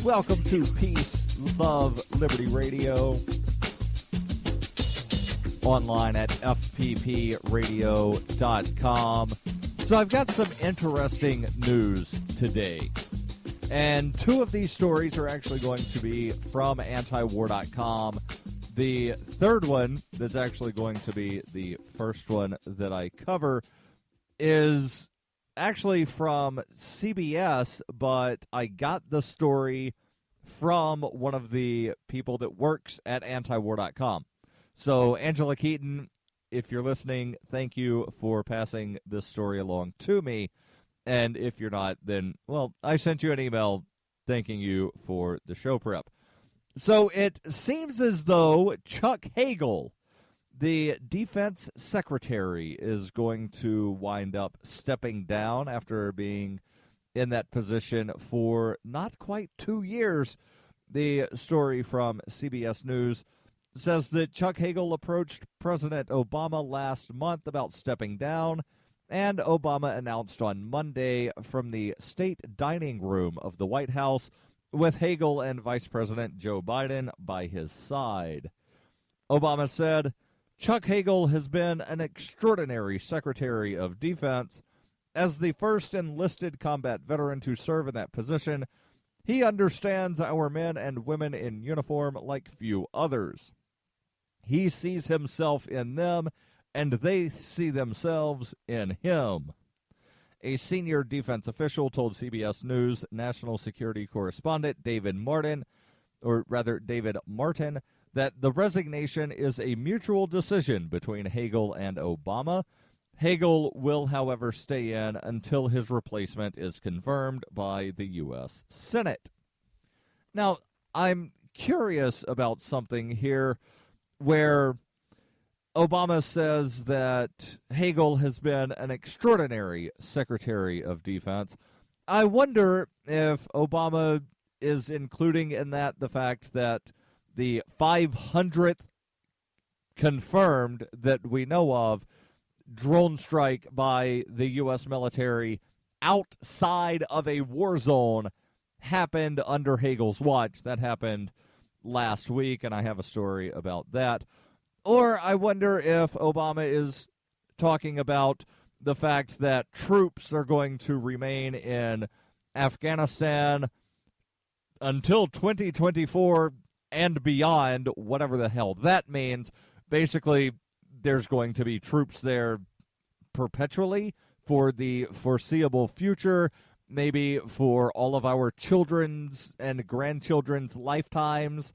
Welcome to Peace, Love, Liberty Radio. Online at fppradio.com. So I've got some interesting news today. And two of these stories are actually going to be from antiwar.com. The third one, that's actually going to be the first one that I cover, is actually from CBS, but I got the story from one of the people that works at antiwar.com. So, Angela Keaton, if you're listening, thank you for passing this story along to me. And if you're not, then, well, I sent you an email thanking you for the show prep. So it seems as though Chuck Hagel, the defense secretary, is going to wind up stepping down after being in that position for not quite 2 years. The story from CBS News says that Chuck Hagel approached President Obama last month about stepping down, and Obama announced on Monday from the state dining room of the White House with Hagel and Vice President Joe Biden by his side. Obama said, "Chuck Hagel has been an extraordinary Secretary of Defense. As the first enlisted combat veteran to serve in that position, he understands our men and women in uniform like few others. He sees himself in them, and they see themselves in him." A senior defense official told CBS News national security correspondent David Martin, that the resignation is a mutual decision between Hagel and Obama. Hagel will, however, stay in until his replacement is confirmed by the U.S. Senate. Now, I'm curious about something here where Obama says that Hagel has been an extraordinary Secretary of Defense. I wonder if Obama is including in that the fact that the 500th confirmed that we know of drone strike by the U.S. military outside of a war zone happened under Hagel's watch. That happened last week, and I have a story about that. Or I wonder if Obama is talking about the fact that troops are going to remain in Afghanistan until 2024 and beyond, whatever the hell that means. Basically, there's going to be troops there perpetually for the foreseeable future, maybe for all of our children's and grandchildren's lifetimes.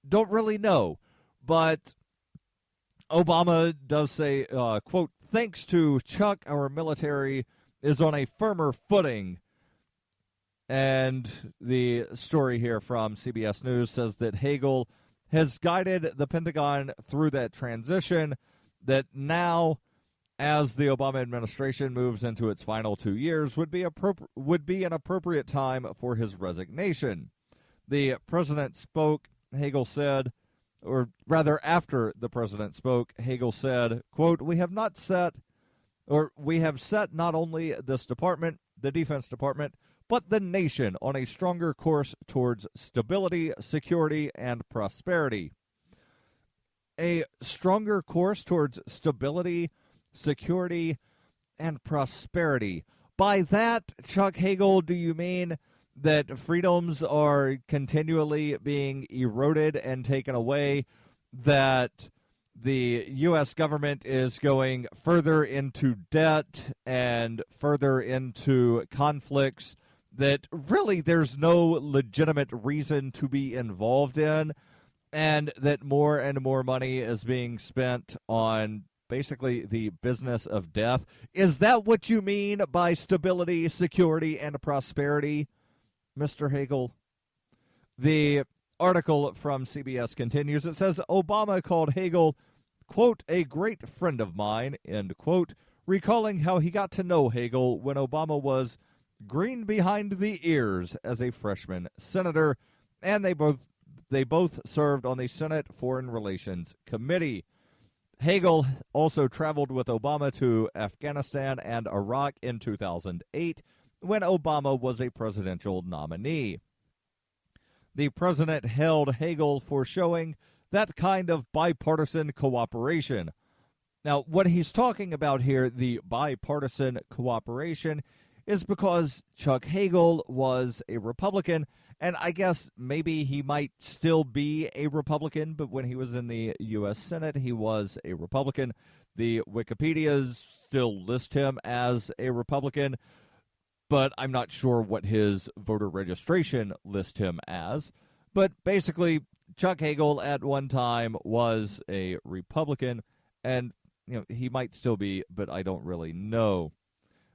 Don't really know. But Obama does say, quote, "Thanks to Chuck, our military is on a firmer footing." And the story here from CBS News says that Hagel has guided the Pentagon through that transition, that now, as the Obama administration moves into its final 2 years, would be an appropriate time for his resignation. The president spoke, Hagel said, or rather after the president spoke, Hagel said, quote, we have set not only this department, the Defense Department, but the nation on a stronger course towards stability, security, and prosperity." A stronger course towards stability, security, and prosperity. By that, Chuck Hagel, do you mean that freedoms are continually being eroded and taken away, that the U.S. government is going further into debt and further into conflicts that really there's no legitimate reason to be involved in, and that more and more money is being spent on basically the business of death? Is that what you mean by stability, security, and prosperity, Mr. Hagel? The article from CBS continues. It says, Obama called Hagel, quote, "a great friend of mine," end quote, recalling how he got to know Hagel when Obama was green behind the ears as a freshman senator, and they both served on the Senate Foreign Relations Committee. Hagel also traveled with Obama to Afghanistan and Iraq in 2008 when Obama was a presidential nominee. The president hailed Hagel for showing that kind of bipartisan cooperation. Now, what he's talking about here, the bipartisan cooperation, is because Chuck Hagel was a Republican, and I guess maybe he might still be a Republican, but when he was in the U.S. Senate, he was a Republican. The Wikipedias still list him as a Republican, but I'm not sure what his voter registration lists him as. But basically, Chuck Hagel at one time was a Republican, and he might still be, but I don't really know.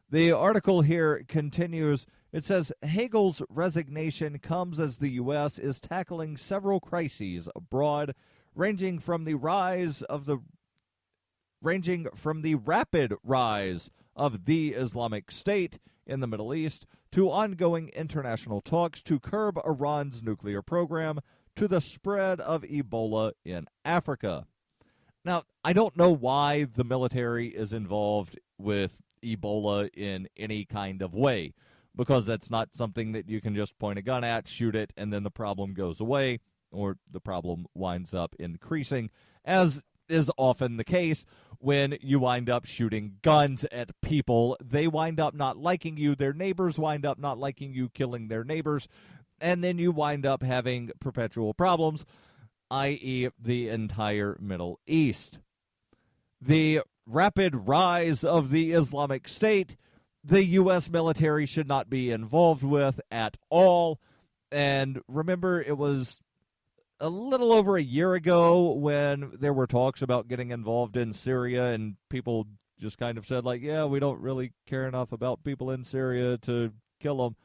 The article here continues. It says, Hagel's resignation comes as the U.S. is tackling several crises abroad, ranging from the rapid rise of the Islamic State in the Middle East to ongoing international talks to curb Iran's nuclear program to the spread of Ebola in Africa. Now, I don't know why the military is involved with Ebola in any kind of way, because that's not something that you can just point a gun at, shoot it, and then the problem goes away, or the problem winds up increasing, as is often the case when you wind up shooting guns at people. They wind up not liking you, their neighbors wind up not liking you, killing their neighbors, and then you wind up having perpetual problems, i.e. the entire Middle East. The rapid rise of the Islamic State, the U.S. military should not be involved with at all. And remember, it was a little over a year ago when there were talks about getting involved in Syria, and people just kind of said, like, yeah, we don't really care enough about people in Syria to kill them.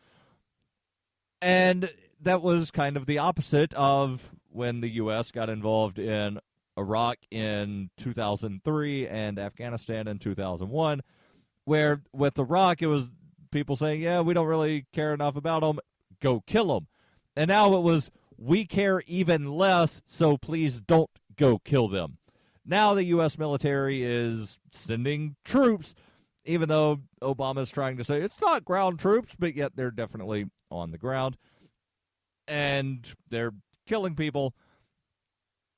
And that was kind of the opposite of when the U.S. got involved in Iraq in 2003 and Afghanistan in 2001, where with Iraq, it was people saying, yeah, we don't really care enough about them, go kill them. And now it was, we care even less, so please don't go kill them. Now the U.S. military is sending troops, even though Obama's trying to say it's not ground troops, but yet they're definitely on the ground. And they're killing people.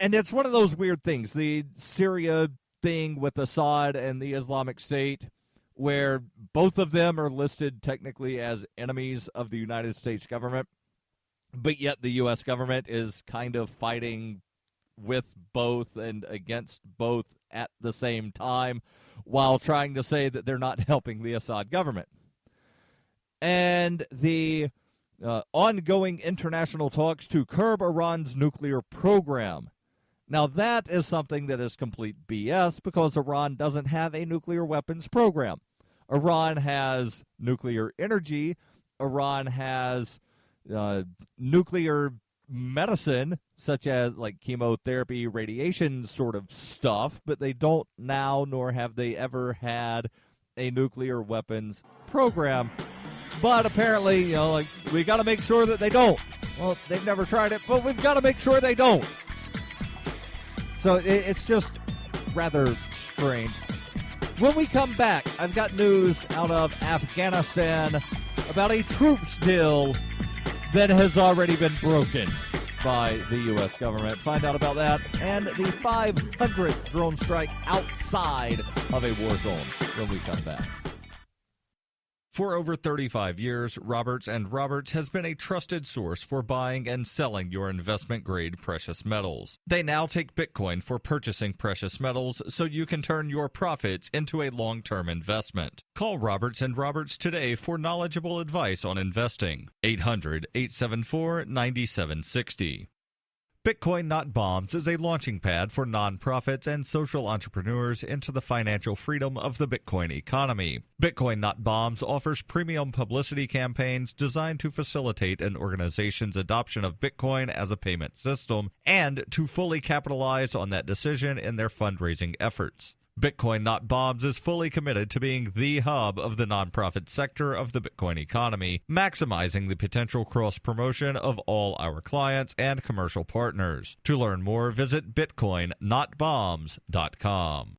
And it's one of those weird things, the Syria thing with Assad and the Islamic State, where both of them are listed technically as enemies of the United States government, but yet the U.S. government is kind of fighting with both and against both at the same time, while trying to say that they're not helping the Assad government. And the ongoing international talks to curb Iran's nuclear program. Now, that is something that is complete BS, because Iran doesn't have a nuclear weapons program. Iran has nuclear energy. Iran has nuclear medicine, such as like chemotherapy, radiation sort of stuff, but they don't now, nor have they ever had a nuclear weapons program. But apparently, like, we got to make sure that they don't. Well, they've never tried it, but we've got to make sure they don't. So it's just rather strange. When we come back, I've got news out of Afghanistan about a troops deal that has already been broken by the U.S. government. Find out about that and the 500th drone strike outside of a war zone when we come back. For over 35 years, Roberts & Roberts has been a trusted source for buying and selling your investment-grade precious metals. They now take Bitcoin for purchasing precious metals so you can turn your profits into a long-term investment. Call Roberts & Roberts today for knowledgeable advice on investing. 800-874-9760. Bitcoin Not Bombs is a launching pad for nonprofits and social entrepreneurs into the financial freedom of the Bitcoin economy. Bitcoin Not Bombs offers premium publicity campaigns designed to facilitate an organization's adoption of Bitcoin as a payment system and to fully capitalize on that decision in their fundraising efforts. Bitcoin Not Bombs is fully committed to being the hub of the nonprofit sector of the Bitcoin economy, maximizing the potential cross-promotion of all our clients and commercial partners. To learn more, visit bitcoinnotbombs.com.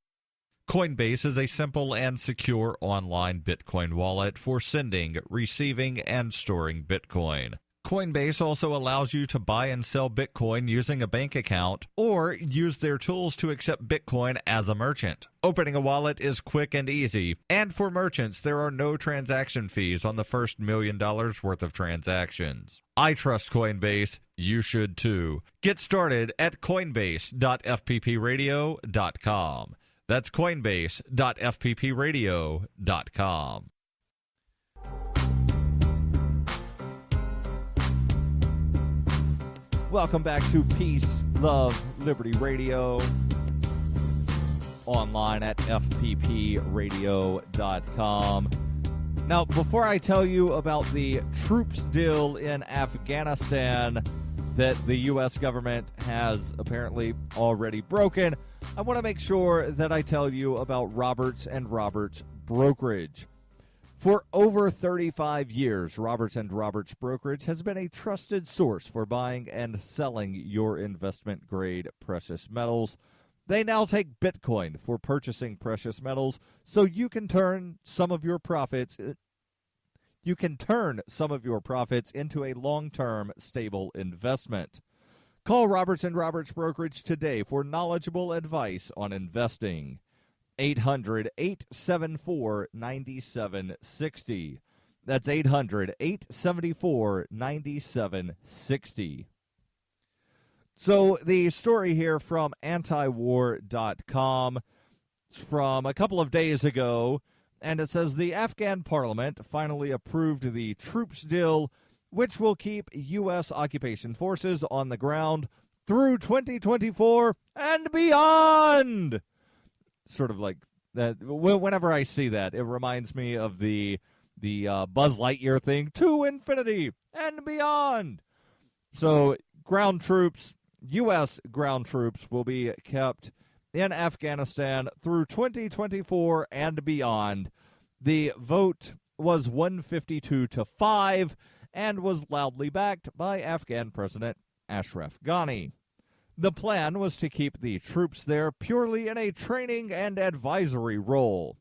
Coinbase is a simple and secure online Bitcoin wallet for sending, receiving, and storing Bitcoin. Coinbase also allows you to buy and sell Bitcoin using a bank account or use their tools to accept Bitcoin as a merchant. Opening a wallet is quick and easy, and for merchants, there are no transaction fees on the first $1 million worth of transactions. I trust Coinbase. You should too. Get started at coinbase.fppradio.com. That's coinbase.fppradio.com. Welcome back to Peace, Love, Liberty Radio, online at fppradio.com. Now, before I tell you about the troops deal in Afghanistan that the U.S. government has apparently already broken, I want to make sure that I tell you about Roberts and Roberts Brokerage. For over 35 years, Roberts & Roberts Brokerage has been a trusted source for buying and selling your investment-grade precious metals. They now take Bitcoin for purchasing precious metals, so you can turn some of your profits into a long-term, stable investment. Call Roberts & Roberts Brokerage today for knowledgeable advice on investing. 800-874-9760. That's 800-874-9760. So the story here from antiwar.com, it's from a couple of days ago, and it says the Afghan parliament finally approved the troops deal, which will keep U.S. occupation forces on the ground through 2024 and beyond. Sort of like that. Whenever I see that, it reminds me of the Buzz Lightyear thing, to infinity and beyond. So ground troops, U.S. ground troops, will be kept in Afghanistan through 2024 and beyond. The vote was 152-5 and was loudly backed by Afghan President Ashraf Ghani. The plan was to keep the troops there purely in a training and advisory role,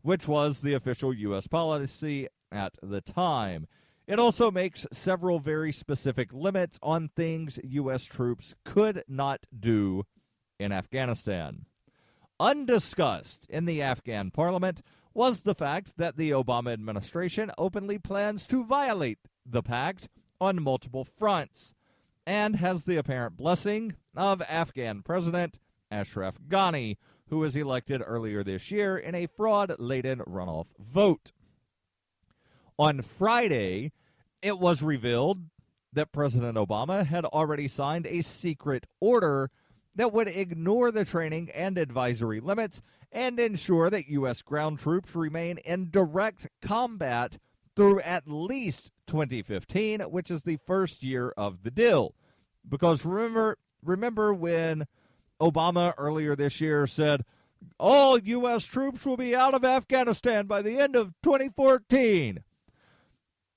which was the official U.S. policy at the time. It also makes several very specific limits on things U.S. troops could not do in Afghanistan. Undiscussed in the Afghan parliament was the fact that the Obama administration openly plans to violate the pact on multiple fronts, and has the apparent blessing of Afghan President Ashraf Ghani, who was elected earlier this year in a fraud-laden runoff vote. On Friday, it was revealed that President Obama had already signed a secret order that would ignore the training and advisory limits and ensure that U.S. ground troops remain in direct combat through at least 2015, which is the first year of the deal. Because remember when Obama earlier this year said, all U.S. troops will be out of Afghanistan by the end of 2014.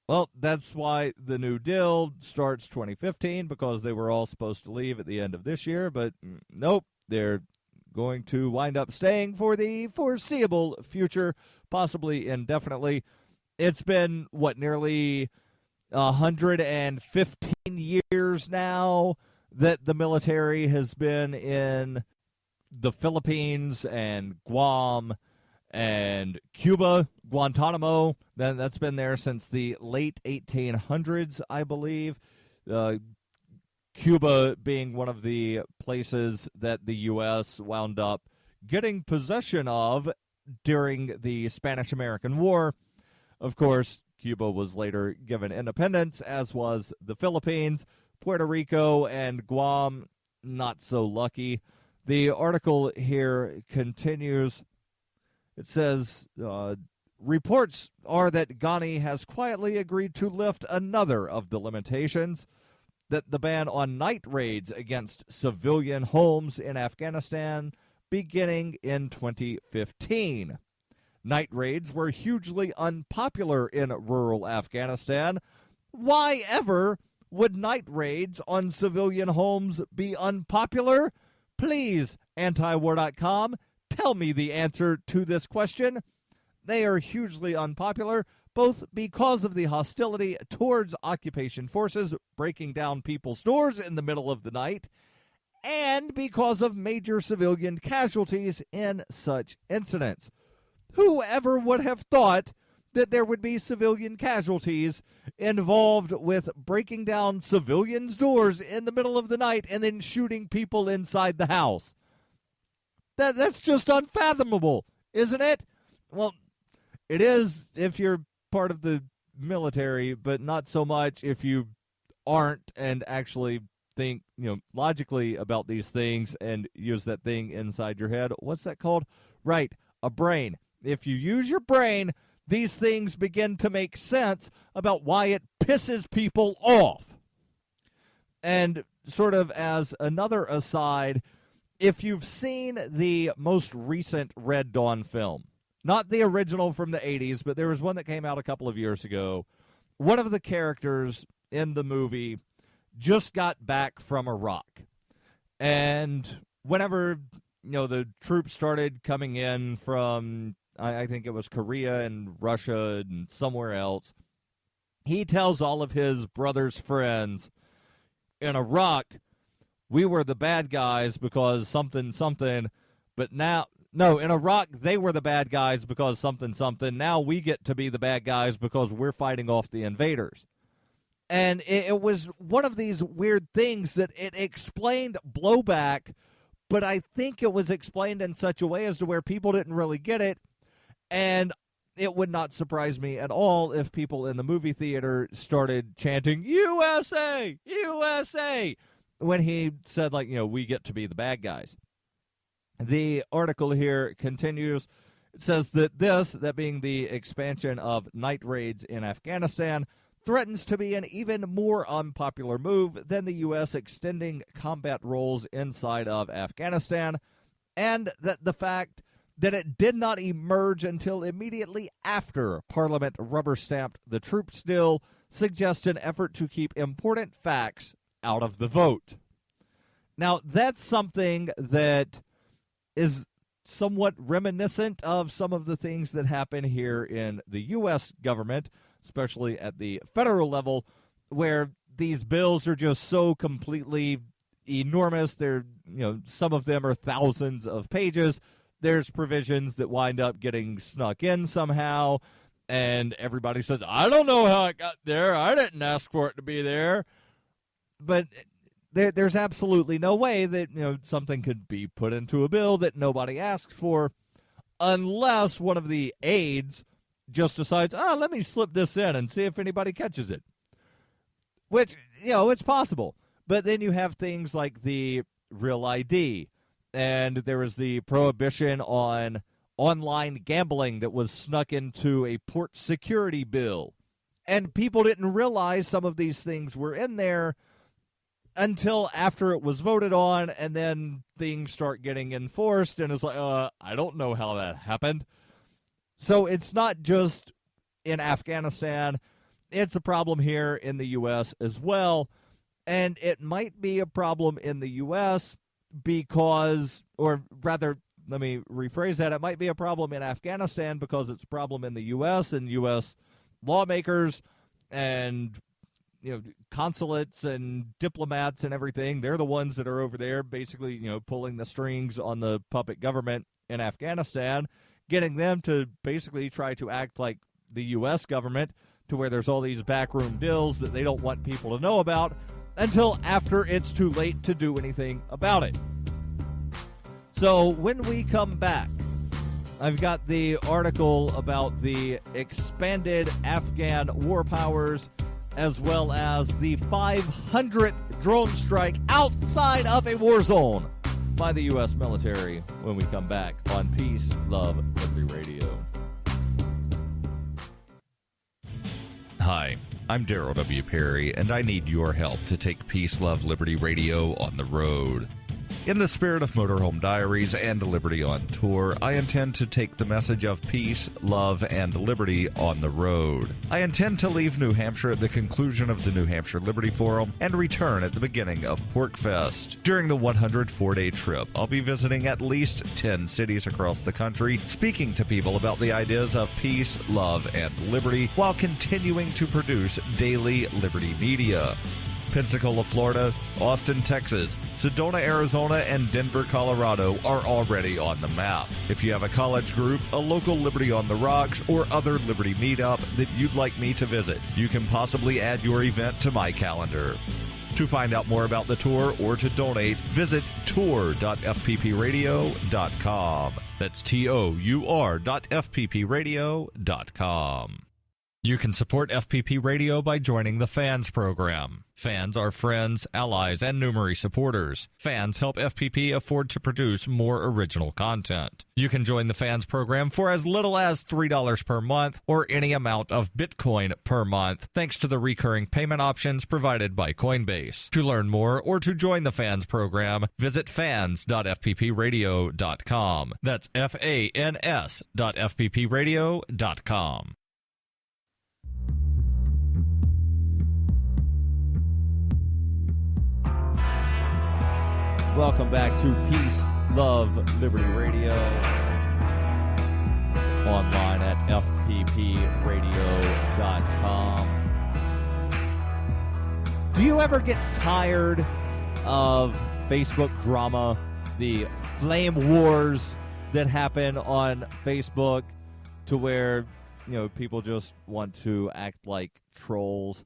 Well, that's why the new deal starts 2015, because they were all supposed to leave at the end of this year, but nope, they're going to wind up staying for the foreseeable future, possibly indefinitely. It's been, nearly 115 years now that the military has been in the Philippines and Guam and Cuba, Guantanamo. That's been there since the late 1800s, I believe. Cuba being one of the places that the U.S. wound up getting possession of during the Spanish-American War. Of course, Cuba was later given independence, as was the Philippines. Puerto Rico and Guam, not so lucky. The article here continues. It says, reports are that Ghani has quietly agreed to lift another of the limitations, that the ban on night raids against civilian homes in Afghanistan beginning in 2015. Night raids were hugely unpopular in rural Afghanistan. Why ever would night raids on civilian homes be unpopular? Please, antiwar.com, tell me the answer to this question. They are hugely unpopular, both because of the hostility towards occupation forces breaking down people's doors in the middle of the night, and because of major civilian casualties in such incidents. Whoever would have thought that there would be civilian casualties involved with breaking down civilians' doors in the middle of the night and then shooting people inside the house? That's just unfathomable, isn't it? Well, it is if you're part of the military, but not so much if you aren't and actually think, logically about these things and use that thing inside your head. What's that called? Right, a brain. If you use your brain, these things begin to make sense about why it pisses people off. And sort of as another aside, if you've seen the most recent Red Dawn film, not the original from the 80s, but there was one that came out a couple of years ago, one of the characters in the movie just got back from Iraq. And whenever, the troops started coming in from, I think it was Korea and Russia and somewhere else, he tells all of his brother's friends, in Iraq, we were the bad guys because something, but now, no, in Iraq, they were the bad guys because something. Now we get to be the bad guys because we're fighting off the invaders. And it was one of these weird things that it explained blowback, but I think it was explained in such a way as to where people didn't really get it. And it would not surprise me at all if people in the movie theater started chanting, USA, USA, when he said, we get to be the bad guys. The article here continues. It says that that being the expansion of night raids in Afghanistan, threatens to be an even more unpopular move than the U.S. extending combat roles inside of Afghanistan, and that the fact that it did not emerge until immediately after Parliament rubber-stamped the troops deal suggests an effort to keep important facts out of the vote. Now, that's something that is somewhat reminiscent of some of the things that happen here in the U.S. government, especially at the federal level, where these bills are just so completely enormous. They're, some of them are thousands of pages. There's provisions that wind up getting snuck in somehow, and everybody says, I don't know how it got there. I didn't ask for it to be there. But there's absolutely no way that something could be put into a bill that nobody asked for, unless one of the aides just decides, let me slip this in and see if anybody catches it. Which, it's possible. But then you have things like the Real ID, and there was the prohibition on online gambling that was snuck into a port security bill. And people didn't realize some of these things were in there until after it was voted on, and then things start getting enforced, and it's like, I don't know how that happened. So it's not just in Afghanistan. It's a problem here in the U.S. as well, and it might be a problem in the U.S. because, or rather, let me rephrase that, it might be a problem in Afghanistan because it's a problem in the U.S. and U.S. lawmakers and consulates and diplomats and everything. They're the ones that are over there basically, pulling the strings on the puppet government in Afghanistan, getting them to basically try to act like the U.S. government, to where there's all these backroom deals that they don't want people to know about until after it's too late to do anything about it. So when we come back, I've got the article about the expanded Afghan war powers, as well as the 500th drone strike outside of a war zone by the U.S. military when we come back on Peace, Love, Liberty Radio. Hi, I'm Darryl W. Perry, and I need your help to take Peace, Love, Liberty Radio on the road. In the spirit of Motorhome Diaries and Liberty on Tour, I intend to take the message of peace, love, and liberty on the road. I intend to leave New Hampshire at the conclusion of the New Hampshire Liberty Forum and return at the beginning of PorcFest. During the 104-day trip, I'll be visiting at least 10 cities across the country, speaking to people about the ideas of peace, love, and liberty, while continuing to produce daily Liberty media. Pensacola, Florida, Austin, Texas, Sedona, Arizona, and Denver, Colorado are already on the map. If you have a college group, a local Liberty on the Rocks, or other Liberty meetup that you'd like me to visit, you can possibly add your event to my calendar. To find out more about the tour or to donate, visit tour.fppradio.com. That's tour.fppradio.com. You can support FPP Radio by joining the Fans program. Fans are friends, allies, and numerous supporters. Fans help FPP afford to produce more original content. You can join the Fans program for as little as $3 per month or any amount of Bitcoin per month, thanks to the recurring payment options provided by Coinbase. To learn more or to join the Fans program, visit fans.fppradio.com. That's fans.fppradio.com. Welcome back to Peace, Love, Liberty Radio, online at fppradio.com. Do you ever get tired of Facebook drama, the flame wars that happen on Facebook, to where, people just want to act like trolls?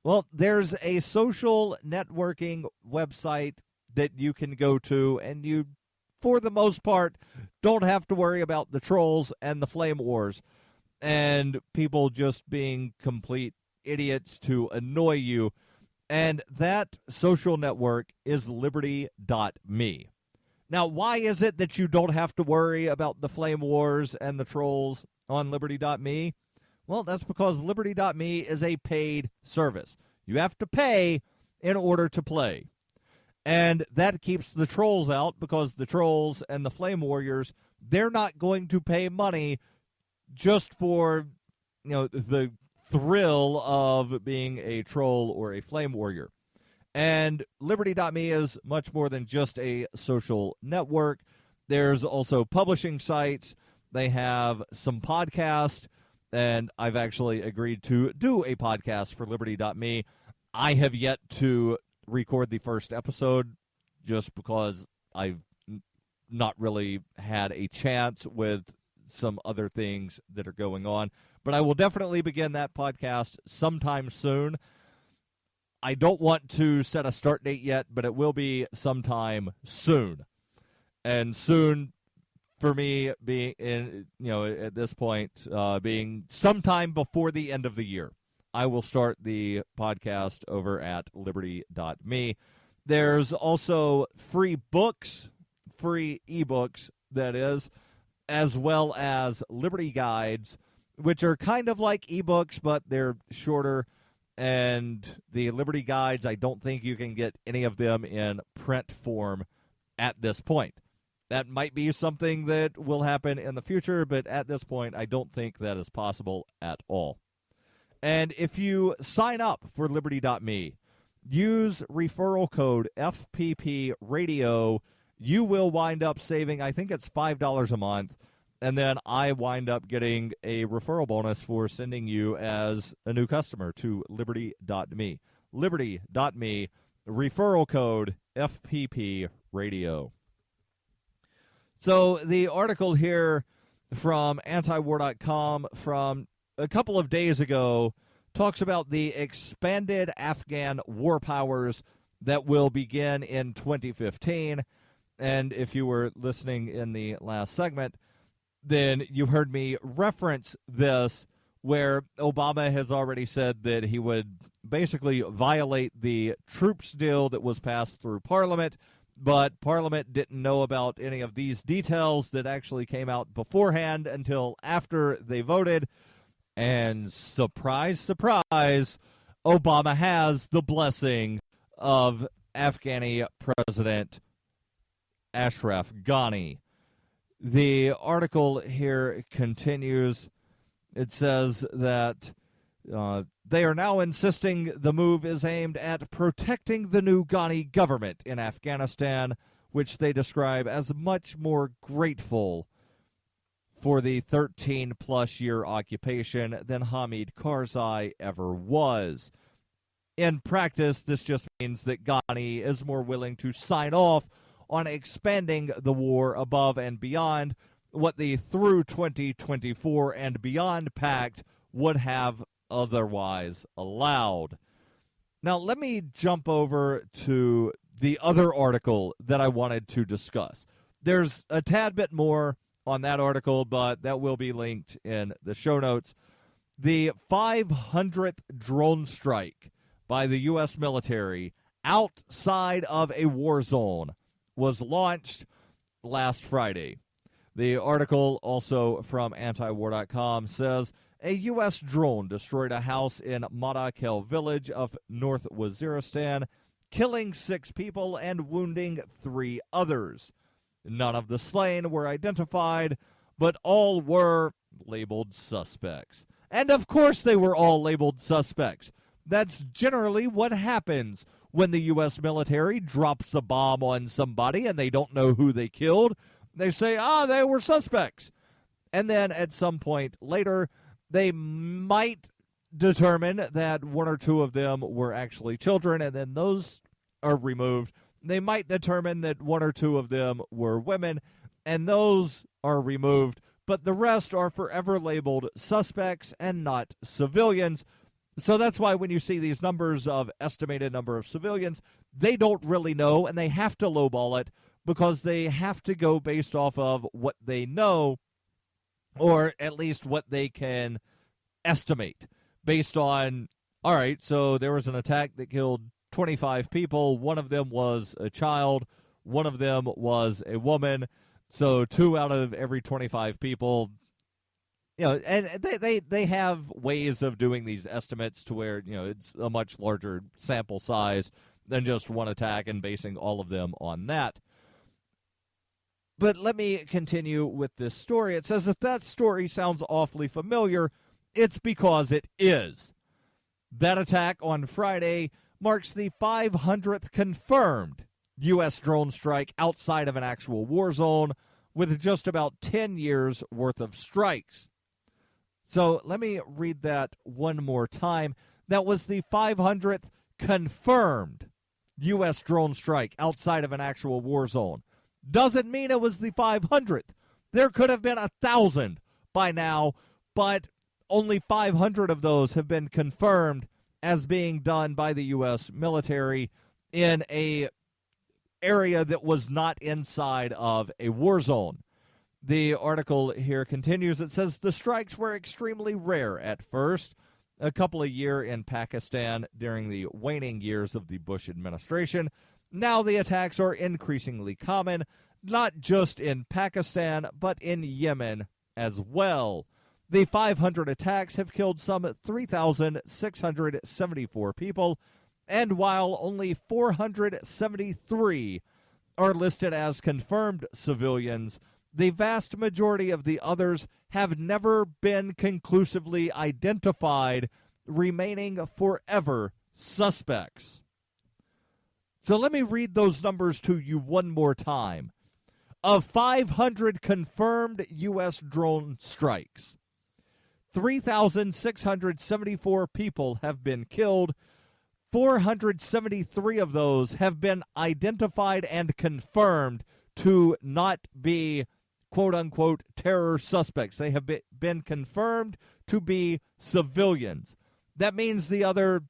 Well, there's a social networking website that you can go to, and you, for the most part, don't have to worry about the trolls and the flame wars and people just being complete idiots to annoy you. And that social network is liberty.me. Now, why is it that you don't have to worry about the flame wars and the trolls on liberty.me? Well, that's because liberty.me is a paid service. You have to pay in order to play. And that keeps the trolls out, because the trolls and the flame warriors, they're not going to pay money just for, the thrill of being a troll or a flame warrior. And Liberty.me is much more than just a social network. There's also publishing sites. They have some podcasts, and I've actually agreed to do a podcast for Liberty.me. I have yet to record the first episode just because I've not really had a chance with some other things that are going on. But I will definitely begin that podcast sometime soon. I don't want to set a start date yet, but it will be sometime soon. And soon, for me, being at this point, being sometime before the end of the year, I will start the podcast over at liberty.me. There's also free books, free ebooks, that is, as well as Liberty guides, which are kind of like ebooks, but they're shorter. And the Liberty guides, I don't think you can get any of them in print form at this point. That might be something that will happen in the future, but at this point, I don't think that is possible at all. And if you sign up for Liberty.me, use referral code FPPRadio, you will wind up saving, I think it's $5 a month, and then I wind up getting a referral bonus for sending you as a new customer to Liberty.me. Liberty.me, referral code FPPRadio. So the article here from antiwar.com from a couple of days ago talks about the expanded Afghan war powers that will begin in 2015. And if you were listening in the last segment, then you heard me reference this, where Obama has already said that he would basically violate the troops deal that was passed through Parliament, but Parliament didn't know about any of these details that actually came out beforehand until after they voted. And surprise, surprise, Obama has the blessing of Afghani President Ashraf Ghani. The article here continues. It says that they are now insisting the move is aimed at protecting the new Ghani government in Afghanistan, which they describe as much more grateful for the 13-plus year occupation than Hamid Karzai ever was. In practice, this just means that Ghani is more willing to sign off on expanding the war above and beyond what the Through 2024 and Beyond Pact would have otherwise allowed. Now, let me jump over to the other article that I wanted to discuss. There's a tad bit more on that article, but that will be linked in the show notes. The 500th drone strike by the U.S. military outside of a war zone was launched last Friday. The article, also from antiwar.com, says a U.S. drone destroyed a house in Madakel village of North Waziristan, killing 6 people and wounding 3 others. None of the slain were identified, but all were labeled suspects. And of course they were all labeled suspects. That's generally what happens when the U.S. military drops a bomb on somebody and they don't know who they killed. They say, they were suspects. And then at some point later, they might determine that 1 or 2 of them were actually children, and then those are removed. They might determine that 1 or 2 of them were women, and those are removed, but the rest are forever labeled suspects and not civilians. So that's why when you see these numbers of estimated number of civilians, they don't really know, and they have to lowball it because they have to go based off of what they know, or at least what they can estimate based on, all right, so there was an attack that killed 25 people. 1 of them was a child. 1 of them was a woman. So 2 out of every 25 people, and they have ways of doing these estimates to where, it's a much larger sample size than just 1 attack and basing all of them on that. But let me continue with this story. It says if that story sounds awfully familiar, it's because it is. That attack on Friday marks the 500th confirmed U.S. drone strike outside of an actual war zone, with just about 10 years' worth of strikes. So let me read that one more time. That was the 500th confirmed U.S. drone strike outside of an actual war zone. Doesn't mean it was the 500th. There could have been 1,000 by now, but only 500 of those have been confirmed as being done by the U.S. military in a area that was not inside of a war zone. The article here continues. It says the strikes were extremely rare at first, a couple a year in Pakistan during the waning years of the Bush administration. Now the attacks are increasingly common, not just in Pakistan, but in Yemen as well. The 500 attacks have killed some 3,674 people, and while only 473 are listed as confirmed civilians, the vast majority of the others have never been conclusively identified, remaining forever suspects. So let me read those numbers to you one more time. Of 500 confirmed U.S. drone strikes, 3,674 people have been killed. 473 of those have been identified and confirmed to not be quote-unquote terror suspects. They have been confirmed to be civilians. That means the other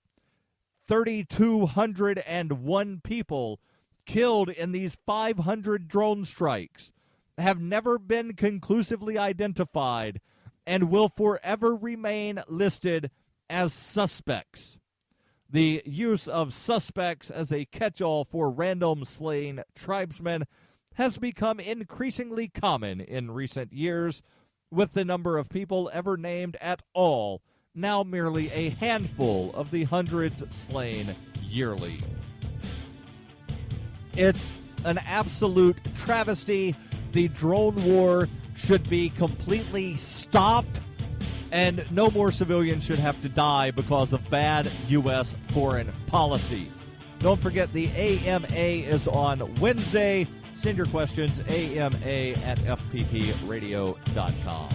3,201 people killed in these 500 drone strikes have never been conclusively identified and will forever remain listed as suspects. The use of suspects as a catch-all for random slain tribesmen has become increasingly common in recent years, with the number of people ever named at all now merely a handful of the hundreds slain yearly. It's an absolute travesty. The drone war should be completely stopped, and no more civilians should have to die because of bad U.S. foreign policy. Don't forget the AMA is on Wednesday. Send your questions, AMA@fppradio.com.